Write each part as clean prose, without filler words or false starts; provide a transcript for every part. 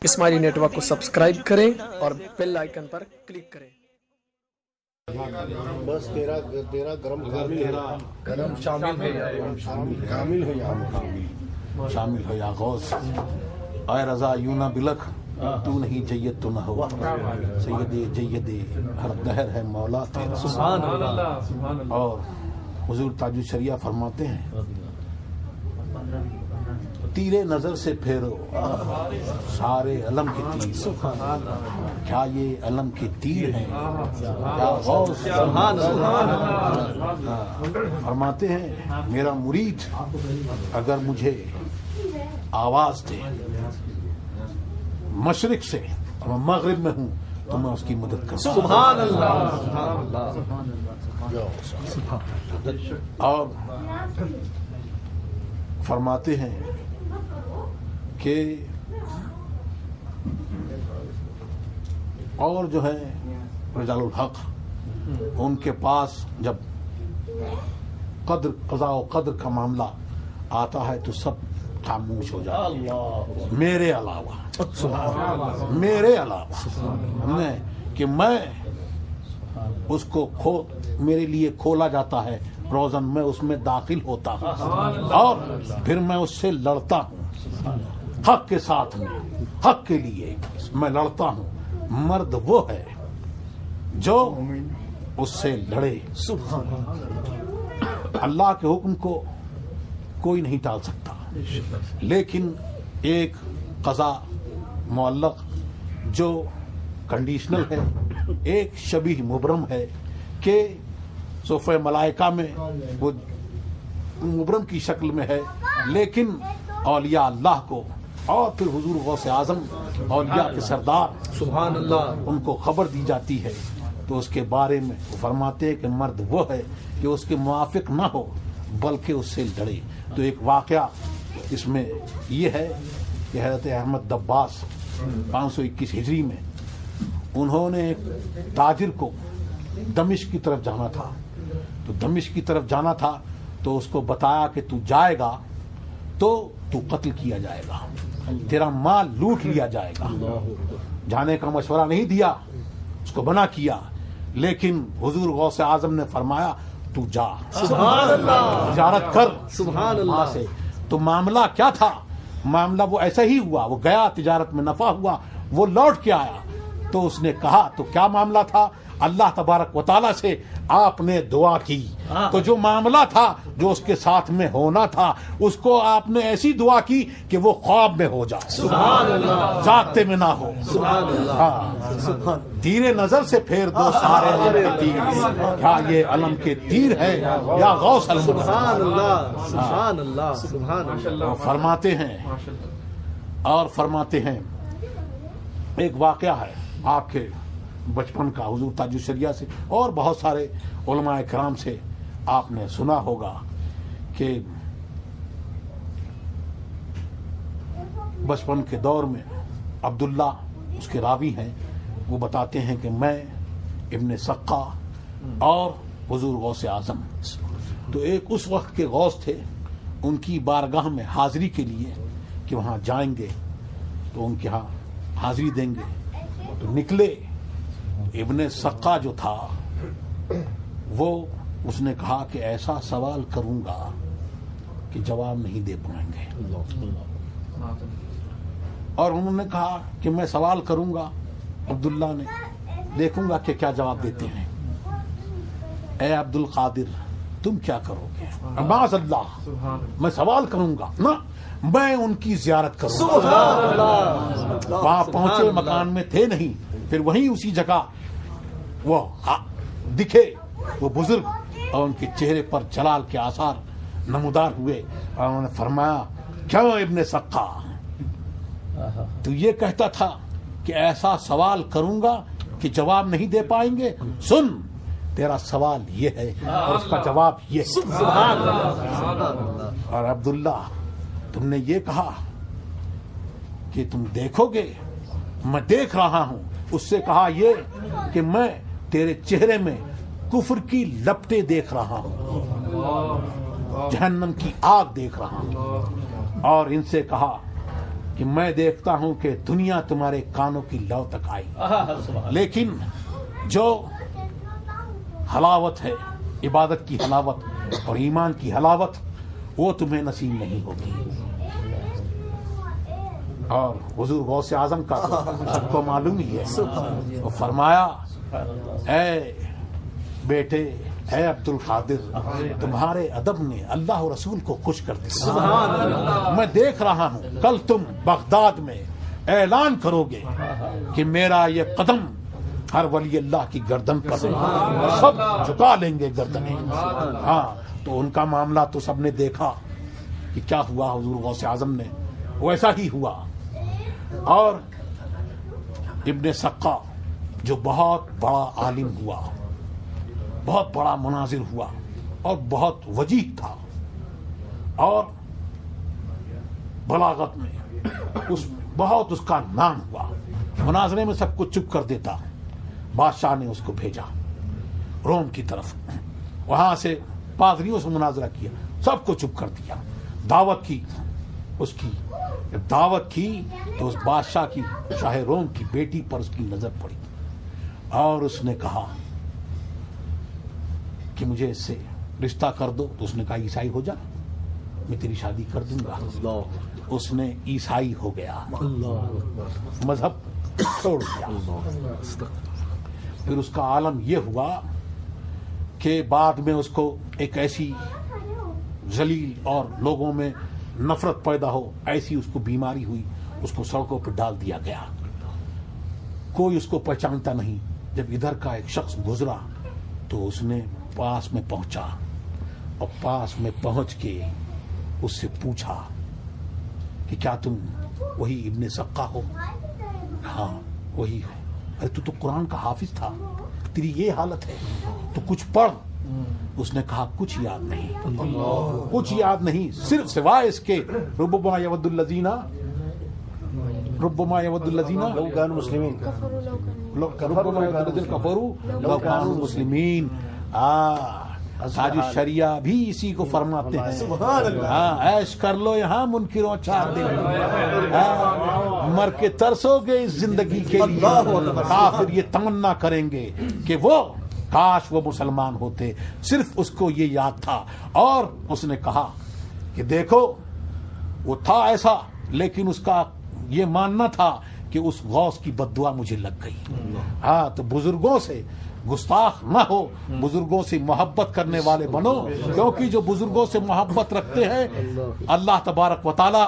اسماعیلی net work کو subscribe کریں اور بیل آئیکن پر کلک کریں۔ بس تیرا گرم شامل ہو یا غوث، اے رضا یوں نہ بلکھ، تو نہیں جید تو نہ ہوا، سید ہر دہر ہے مولا تیرا۔ سبحان اللہ۔ اور حضور تاج الشریعہ فرماتے ہیں تیرے نظر سے پھیرو سارے علم کے تیر، کیا یہ علم کے تیر ہیں یا غوث؟ فرماتے ہیں میرا مرید اگر مجھے آواز دے مشرق سے اور میں مغرب میں ہوں تو میں اس کی مدد کروں۔ سبحان اللہ۔ اور فرماتے ہیں کہ اور جو ہے رجال الحق ان کے پاس جب قضاء و قدر کا معاملہ آتا ہے تو سب خاموش ہو جاتے ہیں میرے علاوہ، کہ میں اس کو میرے لیے کھولا جاتا ہے روزن، میں اس میں داخل ہوتا ہوں اور پھر میں اس سے لڑتا ہوں حق کے ساتھ میں، حق کے لیے میں لڑتا ہوں۔ مرد وہ ہے جو اس سے لڑے۔ اللہ کے حکم کو کوئی نہیں ٹال سکتا، لیکن ایک قضا معلق جو کنڈیشنل ہے، ایک شبیہ مبرم ہے کہ صفحہ ملائکہ میں وہ مبرم کی شکل میں ہے، لیکن اولیاء اللہ کو اور پھر حضور غوث اعظم اولیاء کے سردار سبحان اللہ ان کو خبر دی جاتی ہے، تو اس کے بارے میں وہ فرماتے ہیں کہ مرد وہ ہے کہ اس کے موافق نہ ہو بلکہ اس سے لڑے۔ تو ایک واقعہ اس میں یہ ہے کہ حضرت احمد دباس 521 ہجری میں انہوں نے ایک تاجر کو دمشق کی طرف جانا تھا، تو دمشق کی طرف جانا تھا تو اس کو بتایا کہ تو جائے گا تو قتل کیا جائے گا، تیرا مال لوٹ لیا جائے گا۔ جانے کا مشورہ نہیں دیا، اس کو منع کیا، لیکن حضور غوث اعظم نے فرمایا تو جا، سبحان اللہ، تجارت کر سبحان اللہ وہاں سے۔ تو معاملہ کیا تھا؟ معاملہ وہ ایسا ہی ہوا، وہ گیا، تجارت میں نفع ہوا، وہ لوٹ کے آیا تو اس نے کہا تو کیا معاملہ تھا؟ اللہ تبارک و تعالیٰ سے آپ نے دعا کی، تو جو معاملہ تھا جو اس کے ساتھ میں ہونا تھا اس کو آپ نے ایسی دعا کی کہ وہ خواب میں ہو جائے، سبحان اللہ، جاگتے میں نہ ہو۔ سبحان اللہ، تیرے نظر سے پھیر دو سارے علم کے تیر، کیا یہ علم کے تیر ہے یا غوث علم؟ سبحان اللہ، سبحان اللہ، سبحان اللہ۔ فرماتے ہیں ایک واقعہ ہے آپ کے بچپن کا، حضور تاج الشریعہ سے اور بہت سارے علماء کرام سے آپ نے سنا ہوگا کہ بچپن کے دور میں عبداللہ اس کے راوی ہیں، وہ بتاتے ہیں کہ میں ابن سقا اور حضور غوث اعظم، تو ایک اس وقت کے غوث تھے، ان کی بارگاہ میں حاضری کے لیے کہ وہاں جائیں گے تو ان کے ہاں حاضری دیں گے، تو نکلے۔ ابن سقا جو تھا وہ اس نے کہا کہ ایسا سوال کروں گا کہ جواب نہیں دے پائیں گے، اور انہوں نے کہا کہ میں سوال کروں گا، عبداللہ نے دیکھوں گا کہ کیا جواب دیتے ہیں۔ اے عبد القادر تم کیا کرو گے؟ معاذ اللہ، میں سوال کروں گا نہ، میں ان کی زیارت کروں گا۔ وہاں پہنچے، مکان میں تھے نہیں، پھر وہیں اسی جگہ وہ دکھے وہ بزرگ اور ان کے چہرے پر جلال کے آثار نمودار ہوئے، اور انہوں نے فرمایا کیوں ابن سقا تو یہ کہتا تھا کہ ایسا سوال کروں گا کہ جواب نہیں دے پائیں گے؟ سن تیرا سوال یہ ہے اور اس کا جواب یہ ہے۔ اور عبداللہ تم نے یہ کہا کہ تم دیکھو گے، میں دیکھ رہا ہوں۔ اس سے کہا یہ کہ میں تیرے چہرے میں کفر کی لپٹیں دیکھ رہا ہوں، جہنم کی آگ دیکھ رہا ہوں۔ اور ان سے کہا کہ میں دیکھتا ہوں کہ دنیا تمہارے کانوں کی لو تک آئی، لیکن جو حلاوت ہے، عبادت کی حلاوت اور ایمان کی حلاوت، وہ تمہیں نصیب نہیں ہوگی۔ اور حضور غوث اعظم کا سب کو معلوم ہی ہے، وہ فرمایا اے بیٹے، اے عبد القادر، تمہارے ادب نے اللہ و رسول کو خوش کر دیا۔ میں دیکھ رہا ہوں کل تم بغداد میں اعلان کرو گے کہ میرا یہ قدم ہر ولی اللہ کی گردن پر سب جھکا لیں گے گردنیں۔ ہاں، تو ان کا معاملہ تو سب نے دیکھا کہ کیا ہوا حضور غوث اعظم نے، ویسا ہی ہوا۔ اور ابن سقا جو بہت بڑا عالم ہوا، بہت بڑا مناظر ہوا اور بہت وجیح تھا، اور بلاغت میں بہت اس کا نام ہوا، مناظرے میں سب کو چپ کر دیتا۔ بادشاہ نے اس کو بھیجا روم کی طرف، وہاں سے پادریوں سے مناظرہ کیا، سب کو چپ کر دیا۔ دعوت کی، اس کی دعوت کی تو اس بادشاہ کی، شاہ روم کی بیٹی پر اس کی نظر پڑی، اور اس نے کہا کہ مجھے اس سے رشتہ کر دو۔ تو اس نے کہا عیسائی ہو جا، میں تیری شادی کر دوں گا۔ اس نے عیسائی ہو گیا، مذہب چھوڑ دیا۔ پھر اس کا عالم یہ ہوا کہ بعد میں اس کو ایک ایسی ذلیل اور لوگوں میں نفرت پیدا ہو، ایسی اس کو بیماری ہوئی، اس کو سڑکوں پہ ڈال دیا گیا، کوئی اس کو پہچانتا نہیں۔ جب ادھر کا ایک شخص گزرا تو اس نے پاس میں پہنچا، اور پاس میں پہنچ کے اس سے پوچھا کہ کیا تم وہی ابن سقا ہو؟ ہاں وہی ہو۔ ارے تو قرآن کا حافظ تھا، تیری یہ حالت ہے، تو کچھ پڑھ۔ اس نے کہا کچھ یاد نہیں، کچھ یاد نہیں، صرف سوائے اس کے ربما یود الذین لو كانوا مسلمين ربما یود الذین کفروا لو کانوا مسلمین۔ تاج الشریعہ بھی اسی کو فرماتے ہیں، عیش کر لو یہاں منکروں 4 دن، مر کے ترسو گے اس زندگی کے لیے۔ کافر یہ تمنا کریں گے کہ وہ کاش وہ مسلمان ہوتے، صرف اس کو یہ یاد تھا۔ اور اس نے کہا کہ دیکھو وہ تھا ایسا، لیکن اس کا یہ ماننا تھا کہ اس غوث کی بد دعا مجھے لگ گئی۔ ہاں، تو بزرگوں سے گستاخ نہ ہو، بزرگوں سے محبت کرنے والے بنو، کیونکہ جو بزرگوں سے محبت رکھتے ہیں اللہ تبارک و تعالی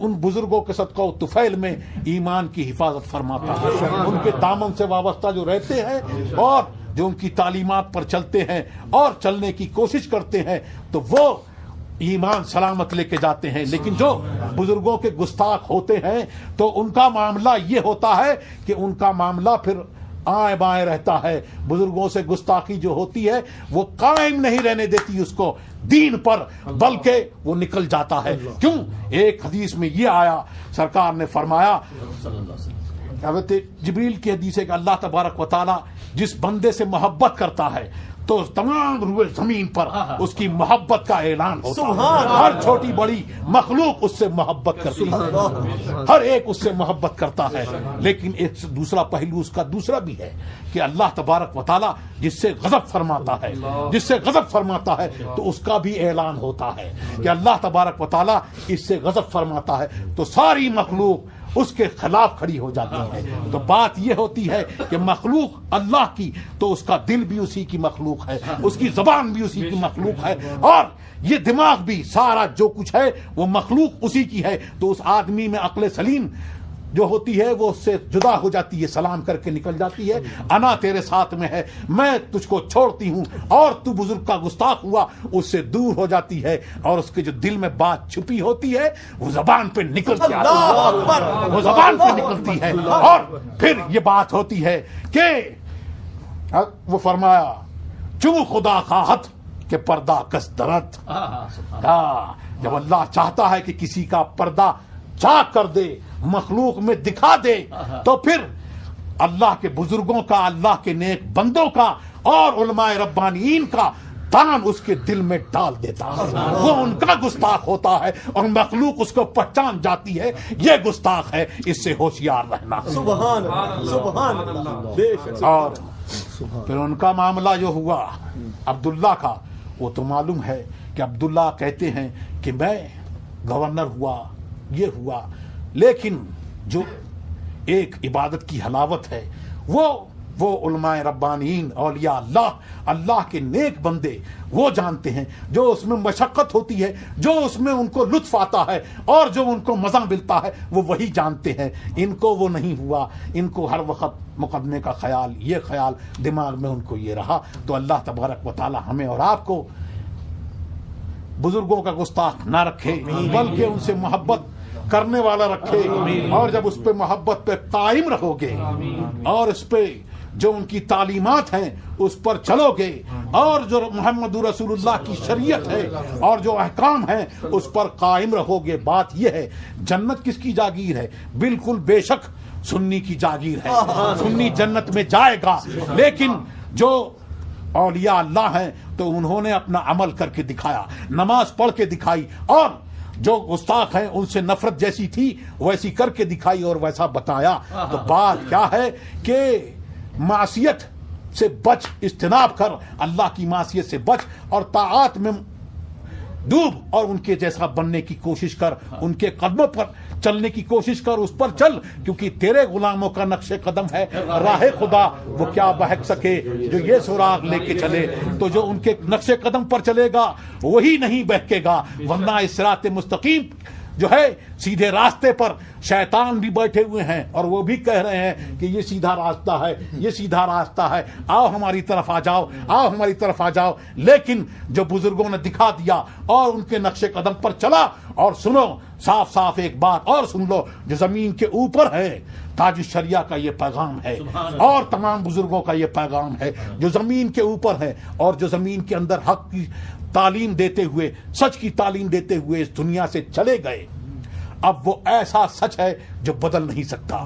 ان بزرگوں کے صدقہ و طفیل میں ایمان کی حفاظت فرماتا ہے۔ ان کے دامن سے وابستہ جو رہتے ہیں اور جو ان کی تعلیمات پر چلتے ہیں اور چلنے کی کوشش کرتے ہیں، تو وہ ایمان سلامت لے کے جاتے ہیں۔ لیکن جو بزرگوں کے گستاخ ہوتے ہیں تو ان کا معاملہ یہ ہوتا ہے کہ ان کا معاملہ پھر آئیں بائیں رہتا ہے۔ بزرگوں سے گستاخی جو ہوتی ہے وہ قائم نہیں رہنے دیتی اس کو دین پر، بلکہ وہ نکل جاتا ہے۔ کیوں؟ ایک حدیث میں یہ آیا، سرکار نے فرمایا، حضرت جبریل کی حدیث ہے کہ اللہ تبارک و تعالی جس بندے سے محبت کرتا ہے تو تمام روئے زمین پر اس کی محبت کا اعلان ہوتا ہے۔ ہر چھوٹی بڑی مخلوق اس سے محبت کرتی ہے، ہر ایک اس سے محبت کرتا ہے۔ لیکن ایک دوسرا پہلو اس کا دوسرا بھی ہے کہ اللہ تبارک و تعالی جس سے غضب فرماتا ہے تو اس کا بھی اعلان ہوتا ہے کہ اللہ تبارک و تعالی اس سے غضب فرماتا ہے تو ساری مخلوق اس کے خلاف کھڑی ہو جاتی ہے۔ تو بات یہ ہوتی ہے کہ مخلوق اللہ کی، تو اس کا دل بھی اسی کی مخلوق ہے، اس کی زبان بھی اسی کی مخلوق ہے، اور یہ دماغ بھی، سارا جو کچھ ہے وہ مخلوق اسی کی ہے۔ تو اس آدمی میں عقل سلیم جو ہوتی ہے وہ اس سے جدا ہو جاتی ہے، سلام کر کے نکل جاتی ہے، انا تیرے ساتھ میں ہے، میں تجھ کو چھوڑتی ہوں، اور تو بزرگ کا گستاخ ہوا، اس سے دور ہو جاتی ہے، اور اس کے جو دل میں بات چھپی ہوتی ہے وہ زبان پہ نکلتی ہے، وہ زبان پہ نکلتی ہے، اور پھر یہ بات ہوتی ہے کہ وہ فرمایا چوں خدا خواہت کہ پردہ کس درد۔ جب اللہ چاہتا ہے کہ کسی کا پردہ چاک کر دے، مخلوق میں دکھا دے، تو پھر اللہ کے بزرگوں کا، اللہ کے نیک بندوں کا اور علماء ربانیین کا تان اس کے دل میں ڈال دیتا ہے، وہ ان کا گستاخ ہوتا ہے اور مخلوق اس کو پہچان جاتی ہے یہ گستاخ ہے، اس سے ہوشیار رہنا۔ سبحان اللہ، سبحان اللہ، بے شک۔ اور پھر ان کا معاملہ جو ہوا عبداللہ کا، وہ تو معلوم ہے کہ عبداللہ کہتے ہیں کہ میں گورنر ہوا، یہ ہوا، لیکن جو ایک عبادت کی حلاوت ہے وہ علماء ربانیین، اولیاء اللہ، اللہ کے نیک بندے وہ جانتے ہیں، جو اس میں مشقت ہوتی ہے، جو اس میں ان کو لطف آتا ہے اور جو ان کو مزہ ملتا ہے، وہ وہی جانتے ہیں۔ ان کو وہ نہیں ہوا، ان کو ہر وقت مقدمے کا خیال، یہ خیال دماغ میں ان کو یہ رہا۔ تو اللہ تبارک و تعالی ہمیں اور آپ کو بزرگوں کا گستاخ نہ رکھے، بلکہ ان سے محبت کرنے والا رکھے، اور جب اس پہ محبت پہ قائم رہو گے اور اس پہ جو ان کی تعلیمات ہیں اس پر چلو گے، اور جو محمد رسول اللہ کی شریعت ہے اور جو احکام ہیں اس پر قائم رہو گے، بات یہ ہے جنت کس کی جاگیر ہے؟ بالکل بے شک سنی کی جاگیر ہے، سنی جنت میں جائے گا، لیکن جو اولیاء اللہ ہیں تو انہوں نے اپنا عمل کر کے دکھایا، نماز پڑھ کے دکھائی، اور جو گستاخ ہیں ان سے نفرت جیسی تھی ویسی کر کے دکھائی اور ویسا بتایا۔ تو بات کیا ہے کہ معصیت سے بچ، اجتناب کر، اللہ کی معصیت سے بچ اور طاعات میں ڈوب، اور ان کے جیسا بننے کی کوشش کر، ان کے قدموں پر چلنے کی کوشش کر، اس پر چل، کیونکہ تیرے غلاموں کا نقش قدم ہے راہ خدا، وہ کیا بہک سکے جو یہ سراغ لے کے چلے۔ تو جو ان کے نقش قدم پر چلے گا وہی نہیں بہکے گا، ورنہ اس صراط مستقیم جو ہے سیدھے راستے پر شیطان بھی بیٹھے ہوئے ہیں اور وہ بھی کہہ رہے ہیں کہ یہ سیدھا راستہ ہے، یہ سیدھا راستہ ہے، آؤ ہماری طرف آ جاؤ، آؤ ہماری طرف آ جاؤ۔ لیکن جو بزرگوں نے دکھا دیا اور ان کے نقش قدم پر چلا، اور سنو صاف صاف ایک بات اور سن لو، جو زمین کے اوپر ہے تاج الشریعہ کا یہ پیغام ہے، اور تمام بزرگوں کا یہ پیغام ہے، جو زمین کے اوپر ہے اور جو زمین کے اندر حق کی تعلیم دیتے ہوئے، سچ کی تعلیم دیتے ہوئے اس دنیا سے چلے گئے، اب وہ ایسا سچ ہے جو بدل نہیں سکتا۔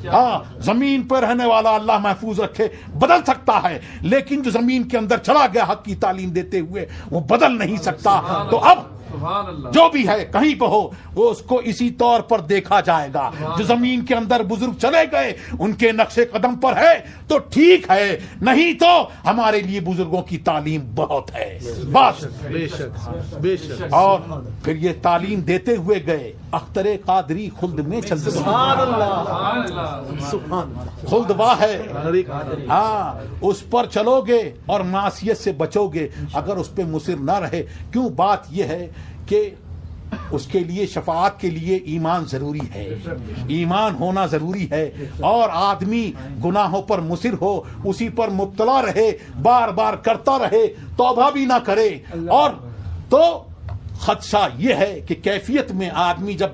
ہاں، زمین پر رہنے والا اللہ محفوظ رکھے بدل سکتا ہے، لیکن جو زمین کے اندر چلا گیا حق کی تعلیم دیتے ہوئے وہ بدل نہیں سکتا۔ تو اب جو بھی ہے کہیں پہ ہو وہ اس کو اسی طور پر دیکھا جائے گا، جو زمین کے اندر بزرگ چلے گئے ان کے نقش قدم پر ہے تو ٹھیک ہے، نہیں تو ہمارے لیے بزرگوں کی تعلیم بہت ہے بس۔ اور پھر یہ تعلیم دیتے ہوئے گئے، اختر قادری خلد میں چلتے، سبحان اللہ، سبحان اللہ، خلد واہ ہے، ہاں اس پر چلو گے اور معصیت سے بچو گے اگر اس پہ مصر نہ رہے۔ کیوں؟ بات یہ ہے کہ اس کے لیے شفاعت کے لیے ایمان ضروری ہے، ایمان ہونا ضروری ہے، اور آدمی گناہوں پر مصر ہو، اسی پر مبتلا رہے، بار بار کرتا رہے، توبہ بھی نہ کرے، اور تو خدشہ یہ ہے کہ کیفیت میں آدمی جب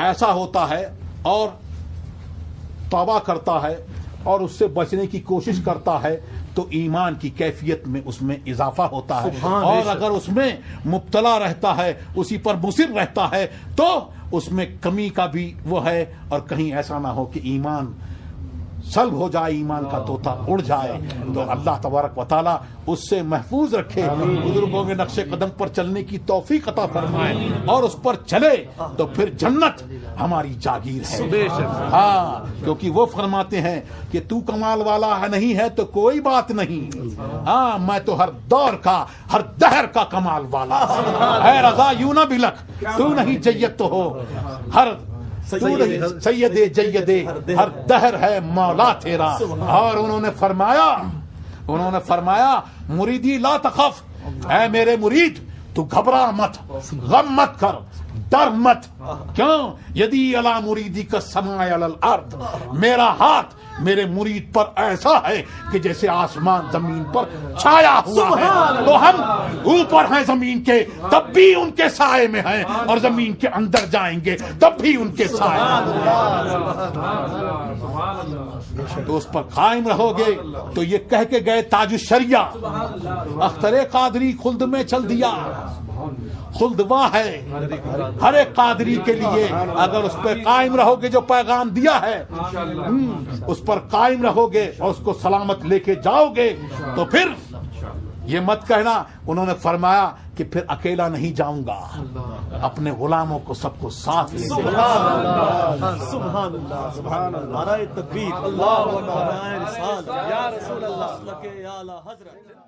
ایسا ہوتا ہے اور توبہ کرتا ہے اور اس سے بچنے کی کوشش کرتا ہے تو ایمان کی کیفیت میں اس میں اضافہ ہوتا ہے، اور اگر اس میں مبتلا رہتا ہے، اسی پر مصر رہتا ہے، تو اس میں کمی کا بھی وہ ہے، اور کہیں ایسا نہ ہو کہ ایمان سلب ہو جائے، ایمان کا طوطا اڑ جائے۔ تو اللہ تبارک و تعالی اس سے محفوظ رکھے، بزرگوں کے نقش قدم پر چلنے کی توفیق عطا فرمائے، اور اس پر چلے تو پھر جنت ہماری جاگیر ہے۔ ہاں، کیونکہ وہ فرماتے ہیں کہ تو کمال والا نہیں ہے تو کوئی بات نہیں، ہاں میں تو ہر دور کا، ہر دہر کا کمال والا، اے رضا یوں نہ بلک، تو نہیں جیت تو ہو، ہر سید جید ہر دہر ہے مولا تیرا۔ اور انہوں نے فرمایا مریدی لا تخف، اے میرے مرید تو گھبرا مت، غم مت کر، ڈر مت، کیوں؟ یدی علی مریدی کا سماء علی الارض، میرا ہاتھ میرے مرید پر ایسا ہے کہ جیسے آسمان زمین پر چھایا ہوا ہے، تو ہم اوپر ہیں زمین کے تب بھی ان کے سائے میں ہیں، اور زمین کے اندر جائیں گے تب بھی ان کے سائے میں، تو اس پر قائم رہو گے۔ تو یہ کہہ کے گئے تاج الشریعہ، اختر قادری خلد میں چل دیا، خلد واہ ہے ہر ایک قادری کے لیے، اگر اس پہ قائم رہو گے جو پیغام دیا ہے اس پر قائم رہو گے اور اس کو سلامت لے کے جاؤ گے، تو پھر یہ مت کہنا انہوں نے فرمایا کہ پھر اکیلا نہیں جاؤں گا، اپنے غلاموں کو سب کو ساتھ لے جاؤں گا۔ سبحان اللہ سبحان اللہ، نعرہ تکبیر، اللہ اکبر، یا رسول اللہ، یا اعلی حضرت۔